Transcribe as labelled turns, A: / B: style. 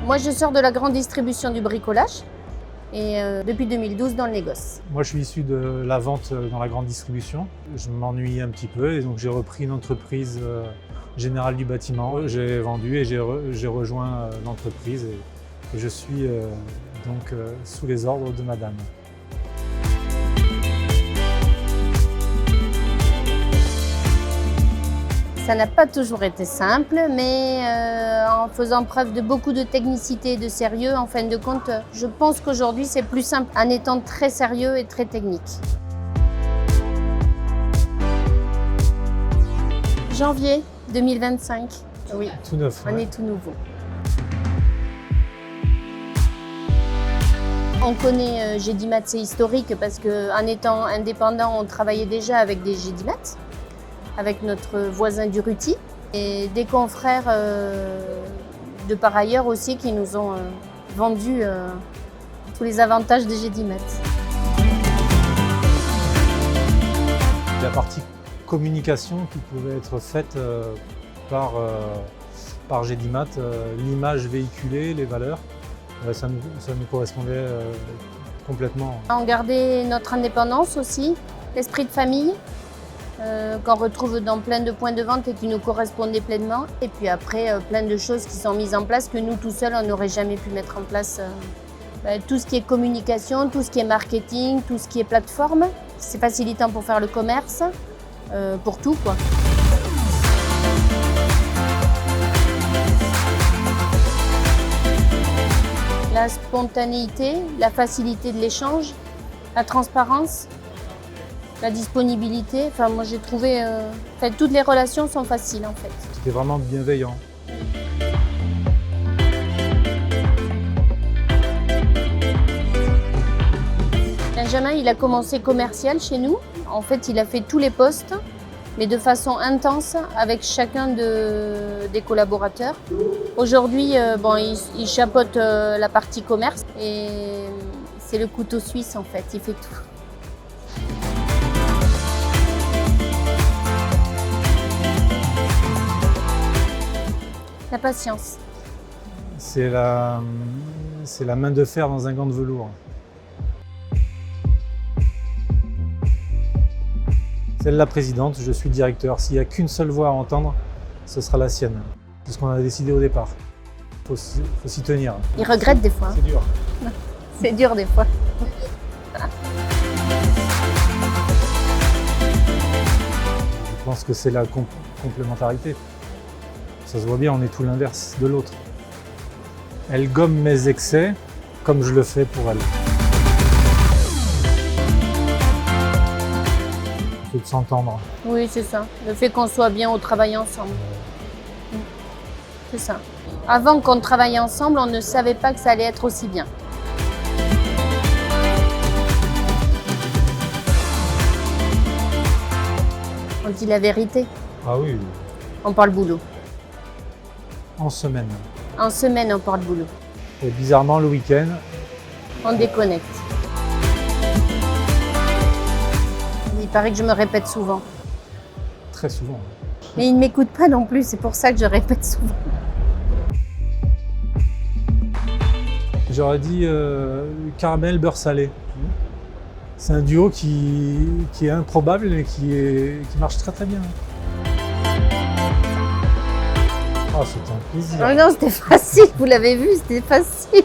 A: Moi, je sors de la grande distribution du bricolage et depuis 2012 dans le négoce.
B: Moi, je suis issu de la vente dans la grande distribution. Je m'ennuie un petit peu et donc j'ai repris une entreprise générale du bâtiment. J'ai vendu et j'ai rejoint l'entreprise et je suis donc sous les ordres de madame.
A: Ça n'a pas toujours été simple, mais en faisant preuve de beaucoup de technicité et de sérieux, en fin de compte, je pense qu'aujourd'hui c'est plus simple en étant très sérieux et très technique. Janvier 2025, oui,
B: Tout neuf.
A: on est tout nouveau. On connaît Gédimat, c'est historique parce qu'en étant indépendant, on travaillait déjà avec des Gédimat, avec notre voisin du Ruti et des confrères de par ailleurs aussi qui nous ont vendu tous les avantages des Gédimat.
B: La partie communication qui pouvait être faite par Gédimat, l'image véhiculée, les valeurs, ça nous correspondait complètement.
A: On gardait notre indépendance aussi, l'esprit de famille, qu'on retrouve dans plein de points de vente et qui nous correspondaient pleinement. Et puis après, plein de choses qui sont mises en place que nous, tout seuls, on n'aurait jamais pu mettre en place. Tout ce qui est communication, tout ce qui est marketing, tout ce qui est plateforme. C'est facilitant pour faire le commerce, pour tout, quoi. La spontanéité, la facilité de l'échange, la transparence, la disponibilité. Enfin, moi, j'ai trouvé... toutes les relations sont faciles, en fait.
B: C'était vraiment bienveillant.
A: Benjamin, il a commencé commercial chez nous. En fait, il a fait tous les postes, mais de façon intense avec chacun des collaborateurs. Aujourd'hui, il chapeaute la partie commerce et c'est le couteau suisse, en fait. Il fait tout. La patience.
B: C'est la main de fer dans un gant de velours. C'est la présidente, je suis directeur. S'il n'y a qu'une seule voix à entendre, ce sera la sienne. C'est ce qu'on a décidé au départ. Il faut s'y tenir.
A: Il regrette des fois.
B: C'est dur.
A: C'est dur des fois.
B: Je pense que c'est la complémentarité. Ça se voit bien, on est tout l'inverse de l'autre. Elle gomme mes excès comme je le fais pour elle. Il faut de s'entendre.
A: Oui, c'est ça. Le fait qu'on soit bien au travail ensemble. C'est ça. Avant qu'on travaille ensemble, on ne savait pas que ça allait être aussi bien. On dit la vérité.
B: Ah oui,
A: On parle boulot.
B: en semaine.
A: En semaine, on parle boulot.
B: Et bizarrement, le week-end,
A: On déconnecte. Il paraît que je me répète souvent.
B: très souvent.
A: Mais il ne m'écoute pas non plus, c'est pour ça que je répète souvent.
B: J'aurais dit caramel, beurre salé. C'est un duo qui est improbable et qui marche très très bien. Ah, c'était un plaisir.
A: Oh non, c'était facile, vous l'avez vu, c'était facile.